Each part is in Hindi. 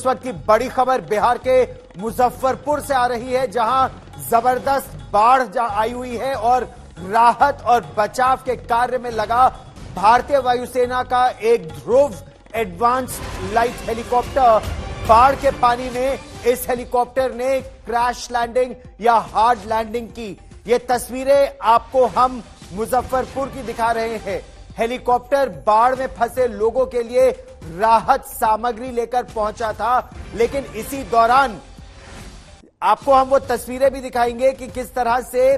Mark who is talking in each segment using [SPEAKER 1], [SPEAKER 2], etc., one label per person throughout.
[SPEAKER 1] इस वक्त की बड़ी खबर बिहार के मुजफ्फरपुर से आ रही है, जहां जबरदस्त बाढ़ आई हुई है और राहत और बचाव के कार्य में लगा भारतीय वायुसेना का एक ध्रुव एडवांस लाइट हेलीकॉप्टर। बाढ़ के पानी में इस हेलीकॉप्टर ने क्रैश लैंडिंग या हार्ड लैंडिंग की। ये तस्वीरें आपको हम मुजफ्फरपुर की दिखा रहे हैं। हेलीकॉप्टर बाढ़ में फंसे लोगों के लिए राहत सामग्री लेकर पहुंचा था, लेकिन इसी दौरान आपको हम वो तस्वीरें भी दिखाएंगे कि किस तरह से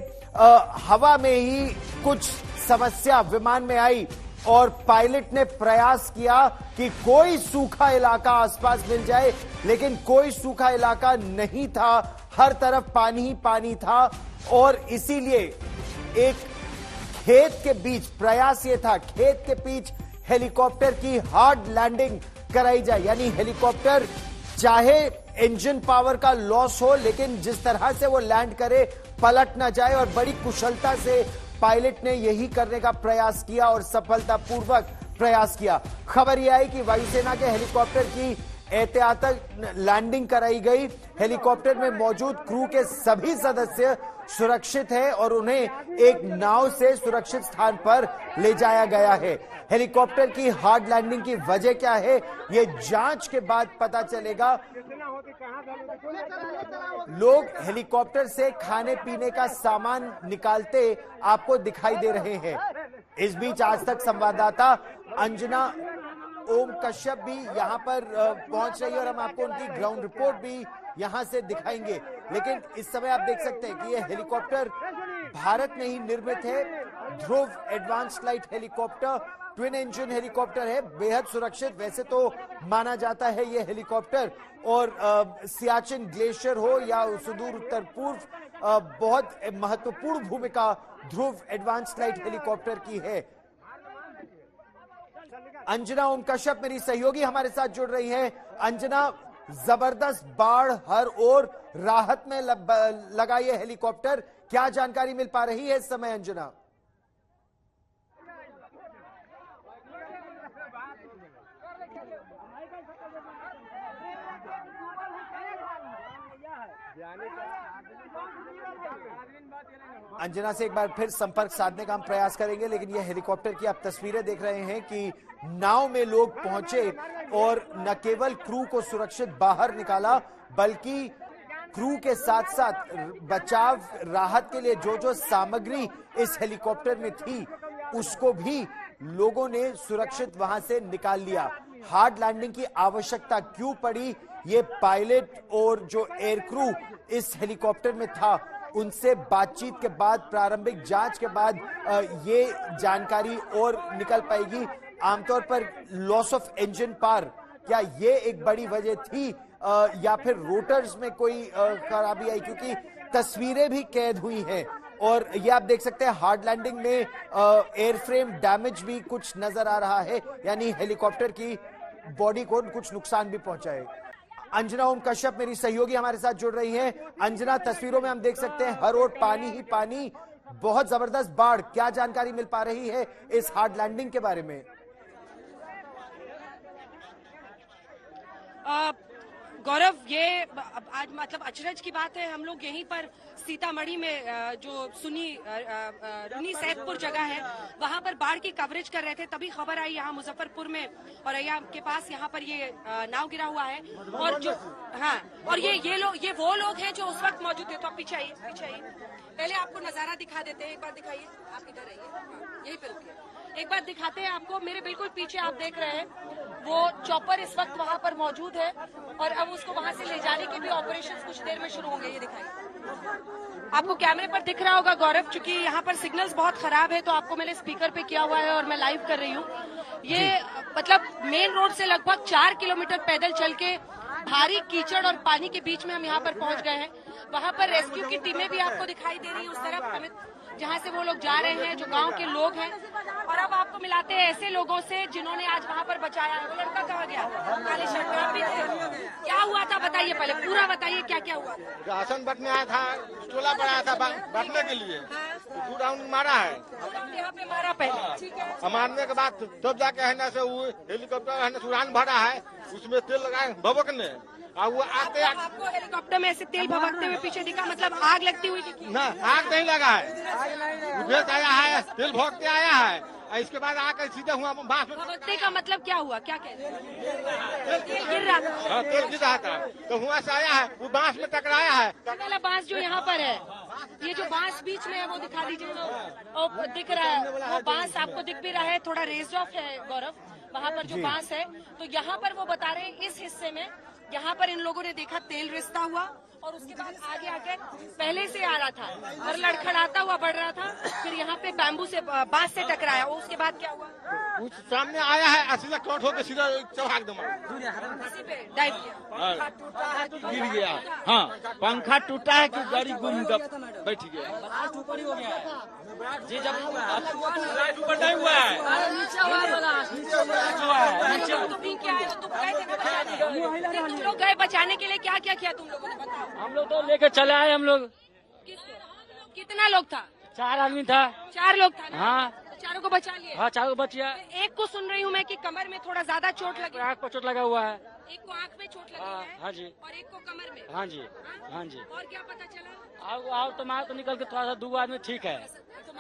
[SPEAKER 1] हवा में ही कुछ समस्या विमान में आई और पायलट ने प्रयास किया कि कोई सूखा इलाका आसपास मिल जाए, लेकिन कोई सूखा इलाका नहीं था, हर तरफ पानी ही पानी था। और इसीलिए एक खेत के बीच प्रयास ये था, खेत के बीच हेलीकॉप्टर की हार्ड लैंडिंग कराई जाए, यानी हेलीकॉप्टर चाहे इंजन पावर का लॉस हो, लेकिन जिस तरह से वो लैंड करे पलट ना जाए। और बड़ी कुशलता से पायलट ने यही करने का प्रयास किया और सफलतापूर्वक प्रयास किया। खबर यह आई कि वायुसेना के हेलीकॉप्टर की एहतियातन लैंडिंग कराई गई। हेलीकॉप्टर में मौजूद क्रू के सभी सदस्य सुरक्षित हैं और उन्हें एक नाव से सुरक्षित स्थान पर ले जाया गया है। हेलीकॉप्टर की हार्ड लैंडिंग की वजह क्या है, ये जांच के बाद पता चलेगा। लोग हेलीकॉप्टर से खाने पीने का सामान निकालते आपको दिखाई दे रहे हैं। इस बीच आज तक संवाददाता अंजना ओम कश्यप भी यहां पर पहुंच रही है और हम आपको उनकी ग्राउंड रिपोर्ट भी यहां से दिखाएंगे। लेकिन इस समय आप देख सकते हैं कि यह हेलीकॉप्टर भारत में ही निर्मित है। Dhruv advance light helicopter twin engine helicopter है, बेहद सुरक्षित वैसे तो माना जाता है यह हेलीकॉप्टर। और सियाचिन ग्लेशियर हो या सुदूर उत्तर पूर्व, बहुत महत्वपूर्ण भूमिका ध्रुव एडवांस लाइट हेलीकॉप्टर की है। अंजना ओम कश्यप मेरी सहयोगी हमारे साथ जुड़ रही हैं। अंजना, जबरदस्त बाढ़ हर ओर, राहत में लगा ये हेलीकॉप्टर, क्या जानकारी मिल पा रही है इस समय अंजना? अंजना से एक बार फिर संपर्क साधने का हम प्रयास करेंगे, लेकिन यह हेलीकॉप्टर की आप तस्वीरें देख रहे हैं कि नाव में लोग पहुंचे और न केवल क्रू को सुरक्षित बाहर निकाला, बल्कि क्रू के साथ साथ बचाव राहत के लिए जो जो सामग्री इस हेलीकॉप्टर में थी उसको भी लोगों ने सुरक्षित वहां से निकाल लिया। हार्ड लैंडिंग की आवश्यकता क्यों पड़ी, ये पायलट और जो एयर क्रू इस हेलीकॉप्टर में था उनसे बातचीत के बाद, प्रारंभिक जांच के बाद ये जानकारी और निकल पाएगी। आमतौर पर लॉस ऑफ इंजन पावर, क्या ये एक बड़ी वजह थी या फिर रोटर्स में कोई खराबी आई, क्योंकि तस्वीरें भी कैद हुई हैं और ये आप देख सकते हैं हार्ड लैंडिंग में एयरफ्रेम डैमेज भी कुछ नजर आ रहा है, यानी हेलीकॉप्टर की बॉडी को कुछ नुकसान भी पहुंचा है। अंजना ओम कश्यप मेरी सहयोगी हमारे साथ जुड़ रही हैं। अंजना, तस्वीरों में हम देख सकते हैं हर ओर पानी ही पानी, बहुत जबरदस्त बाढ़, क्या जानकारी मिल पा रही है इस हार्ड लैंडिंग के बारे में?
[SPEAKER 2] गौरव, ये आज मतलब अचरज की बात है, हम लोग यहीं पर सीतामढ़ी में जो रुनी सैदपुर जगह है वहां पर बाढ़ की कवरेज कर रहे थे, तभी खबर आई यहाँ मुजफ्फरपुर में और के पास यहाँ पर ये नाव गिरा हुआ है। और जो और ये वो लोग हैं जो उस वक्त मौजूद थे। तो आप पीछे आइए, पहले आपको नजारा दिखा देते हैं, एक बार दिखाइए, आप इधर आइए, यही पे रुकिए, एक बार दिखाते हैं आपको। मेरे बिल्कुल पीछे आप देख रहे हैं वो चॉपर इस वक्त वहां पर मौजूद है और अब उसको वहां से ले जाने के भी ऑपरेशंस कुछ देर में शुरू होंगे। ये दिखाइए, आपको कैमरे पर दिख रहा होगा गौरव, चूंकि यहाँ पर सिग्नल्स बहुत खराब है तो आपको मैंने स्पीकर पे किया हुआ है और मैं लाइव कर रही हूँ। ये मतलब मेन रोड से लगभग 4 किलोमीटर पैदल चल के भारी कीचड़ और पानी के बीच में हम यहाँ पर पहुंच गए हैं। वहां पर रेस्क्यू की टीमें भी आपको दिखाई दे रही है उस तरफ, अमित, जहाँ से वो लोग जा रहे हैं, जो गांव के लोग हैं। और अब आपको मिलाते हैं ऐसे लोगों से जिन्होंने आज वहाँ पर बचाया है। वो लड़का कहाँ गया? काली शर्ट में आप भी थे, क्या हुआ था बताइए, पहले पूरा बताइए क्या क्या हुआ था।
[SPEAKER 3] राशन बटने आया था, टोला पर आया था बटने के लिए, 2 राउंड मारा है।
[SPEAKER 2] यहाँ पे मारा पहले, ठीक है।
[SPEAKER 3] मारने के बाद तब जाके है ना से वो हेलीकॉप्टर है ना उड़ान भरा है, उसमें तेल लगाए भभकने, और वो आते
[SPEAKER 2] आपको हेलीकॉप्टर में ऐसे तेल भभकते हुए पीछे दिखा, मतलब आग लगती हुई दिखी?
[SPEAKER 3] ना, आग नहीं लगा है, उधर आया है, तेल भोगते आया है, और इसके बाद आकर सीधे हुआ बांस में।
[SPEAKER 2] भभकते का मतलब क्या हुआ, क्या कहते हैं? तेल गिर रहा था।
[SPEAKER 3] हाँ, तेल गिर रहा था, तो हुआ से आया है, वो बांस में टकराया है।
[SPEAKER 2] वाला बांस जो यहाँ पर है, ये जो बांस बीच में है वो दिखा दीजिए। वो दिख रहा है, वो बांस आपको दिख भी रहा है, थोड़ा रेज ऑफ है गौरव, वहाँ पर जो बांस है। तो यहाँ पर वो बता रहे हैं इस हिस्से में यहाँ पर इन लोगों ने देखा तेल रिसता हुआ, और उसके बाद आगे आकर पहले से आ रहा था और लड़खड़ाता हुआ बढ़ रहा था, फिर यहाँ पे बैम्बू से बांस से टकराया। वो उसके बाद क्या हुआ?
[SPEAKER 3] कुछ सामने आया है, सीधा कट होकर सीधा चौहाक दमा
[SPEAKER 2] इसी पे डाइव किया,
[SPEAKER 4] गिर गया। हाँ, पंखा टूटा है कि गाड़ी गुम बैठ गया। जी जब ऊपर नहीं हुआ है,
[SPEAKER 2] तुम लोग गए बचाने के लिए, क्या क्या किया तुम लोगों ने, बताओ?
[SPEAKER 4] हम लोग तो लेके चले आए। हम लोग
[SPEAKER 2] कितना लोग था?
[SPEAKER 4] 4 आदमी था।
[SPEAKER 2] 4 लोग था ना?
[SPEAKER 4] हाँ,
[SPEAKER 2] चारों को बचा लिए।
[SPEAKER 4] हाँ 4 को बच गया।
[SPEAKER 2] एक को सुन रही हूँ मैं कि कमर में थोड़ा ज्यादा चोट लगी,
[SPEAKER 4] आँख पर चोट लगा हुआ है।
[SPEAKER 2] एक को आंख में चोट लगी है,
[SPEAKER 4] हाँ जी,
[SPEAKER 2] और एक को कमर में।
[SPEAKER 4] हाँ जी, हाँ जी।
[SPEAKER 2] और क्या पता चला?
[SPEAKER 4] आओ तो मार तो निकल के थोड़ा सा 2 आदमी ठीक है,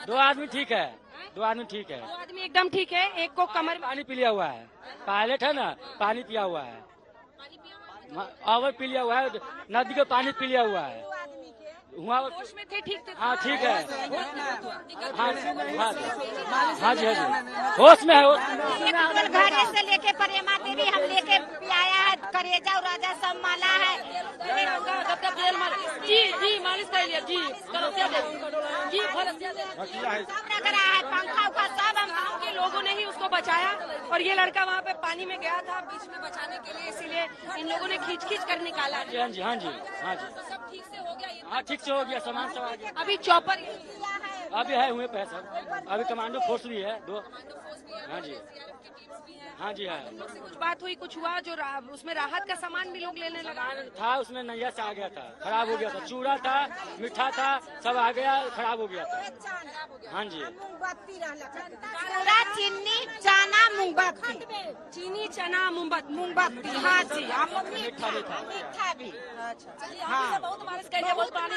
[SPEAKER 4] 2 आदमी ठीक है, 2 आदमी ठीक है।
[SPEAKER 2] 2 आदमी एकदम ठीक है, एक को कमर में
[SPEAKER 4] पानी पी लिया हुआ है, पायलट है ना, पानी पिया हुआ है,
[SPEAKER 2] पानी पिया हुआ है।
[SPEAKER 4] और पी लिया हुआ है, नदी का पानी पी लिया हुआ है।
[SPEAKER 2] होश में थे, ठीक थे?
[SPEAKER 4] हाँ ठीक है, हाँ
[SPEAKER 5] हाँ
[SPEAKER 4] जी, होश में है।
[SPEAKER 5] घरे से लेके प्रेमा देवी हम लेके आया है, करेजा और राजा सब माला है।
[SPEAKER 2] जी जी मालिश कर लिया जी, जी
[SPEAKER 5] सब लग रहा है, पंखा उखा सब हम
[SPEAKER 2] गाँव के लोगों ने ही उसको बचाया, और ये लड़का वहाँ पे पानी में गया था बीच में बचाने के लिए, इसीलिए इन लोगों ने खींच खींच कर निकाला।
[SPEAKER 4] हाँ जी, हाँ जी, हाँ जी, हाँ जी,
[SPEAKER 2] तो सब ठीक से हो गया ये?
[SPEAKER 4] हाँ ठीक से हो गया, सामान सब आ गया।
[SPEAKER 2] अभी चौपर
[SPEAKER 4] अभी है हुए पे सब, अभी कमांडो फोर्स भी है 2। हाँ जी, हाँ जी, है।
[SPEAKER 2] कुछ बात हुई, कुछ हुआ जो उसमें राहत का सामान भी लोग लेने लगा
[SPEAKER 4] था, उसमें नैया से आ गया था, खराब हो गया था, चूड़ा था, मीठा था, सब आ गया, खराब हो गया था। हाँ जी,
[SPEAKER 5] पूरा चीनी चना मूंगबत्ती,
[SPEAKER 2] चीनी चना
[SPEAKER 5] मूंगबत्ती। हाँ जी,
[SPEAKER 4] मीठा भी था।
[SPEAKER 5] मीठा भी।
[SPEAKER 2] हाँ बहुत बारिश कर लिया, बहुत पानी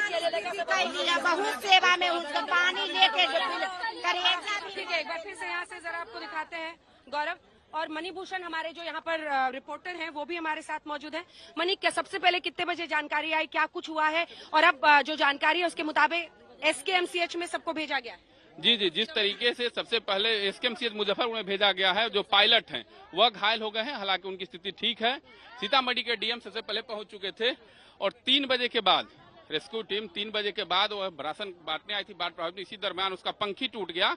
[SPEAKER 2] किया,
[SPEAKER 5] बहुत सेवा में उसका पानी लेके करेजा भी।
[SPEAKER 2] ठीक है, एक बार फिर से यहाँ से जरा आपको दिखाते हैं गौरव, और मणिभूषण हमारे जो यहाँ पर रिपोर्टर हैं वो भी हमारे साथ मौजूद हैं। मणि, क्या सबसे पहले कितने बजे जानकारी आई, क्या कुछ हुआ है, और अब जो जानकारी है उसके मुताबिक SKMCH में सबको भेजा गया है?
[SPEAKER 6] जी जी, जिस तरीके से सबसे पहले SKMCH मुजफ्फरपुर में भेजा गया है, जो पायलट हैं वह घायल हो गए हैं, हालांकि उनकी स्थिति ठीक है। सीतामढ़ी के डीएम सबसे पहले पहुंच चुके थे, और 3 बजे के बाद रेस्क्यू टीम 3 बजे के बाद वह राशन बांटने आई थी, बाढ़ प्रभावित। इसी दरमियान उसका पंखी टूट गया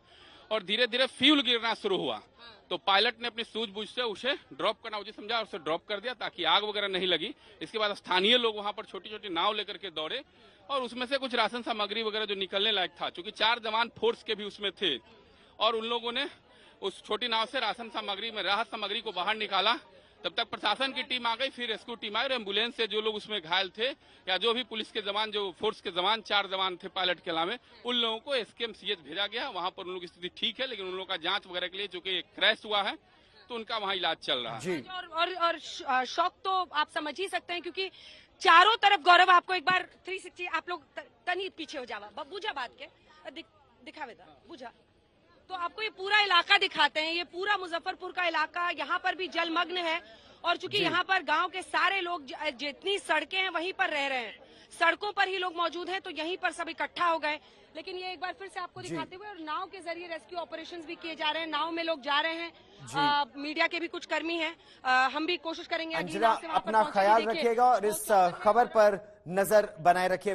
[SPEAKER 6] और धीरे धीरे फ्यूल गिरना शुरू हुआ, तो पायलट ने अपनी सूझबूझ से उसे ड्रॉप करना उचित समझा और उसे ड्रॉप कर दिया ताकि आग वगैरह नहीं लगी। इसके बाद स्थानीय लोग वहां पर छोटी छोटी नाव लेकर के दौड़े, और उसमें से कुछ राशन सामग्री वगैरह जो निकलने लायक था, चूंकि 4 जवान फोर्स के भी उसमें थे, और उन लोगों ने उस छोटी नाव से राशन सामग्री में राहत सामग्री को बाहर निकाला। तब तक प्रशासन की टीम आ गई, फिर रेस्क्यू टीम आई, और एम्बुलेंस से जो लोग उसमें घायल थे या जो भी पुलिस के जवान, जो फोर्स के जवान 4 जवान थे पायलट के अलावा, उन लोगों को SKMCH भेजा गया। वहां पर उन लोगों की स्थिति ठीक है, लेकिन उन लोगों का जांच वगैरह के लिए, चूंकि क्रैश हुआ है तो उनका वहाँ इलाज चल रहा है।
[SPEAKER 2] और शौक तो आप समझ ही सकते हैं, क्योंकि चारों तरफ गौरव, आपको एक बार 360 आप लोग तनी पीछे हो जावा, बुझा बात के दिखावे था, बुझा तो आपको ये पूरा इलाका दिखाते हैं। ये पूरा मुजफ्फरपुर का इलाका यहाँ पर भी जलमग्न है, और चूंकि यहाँ पर गांव के सारे लोग, जितनी सड़कें हैं वहीं पर रह रहे हैं, सड़कों पर ही लोग मौजूद हैं, तो यहीं पर सब इकट्ठा हो गए। लेकिन ये एक बार फिर से आपको दिखाते हुए, और नाव के जरिए रेस्क्यू ऑपरेशंस भी किए जा रहे हैं, नाव में लोग जा रहे हैं, मीडिया के भी कुछ कर्मी हैं, हम भी कोशिश करेंगे।
[SPEAKER 1] अंजना, अपना ख्याल रखिएगा और इस खबर पर नजर बनाए रखिए।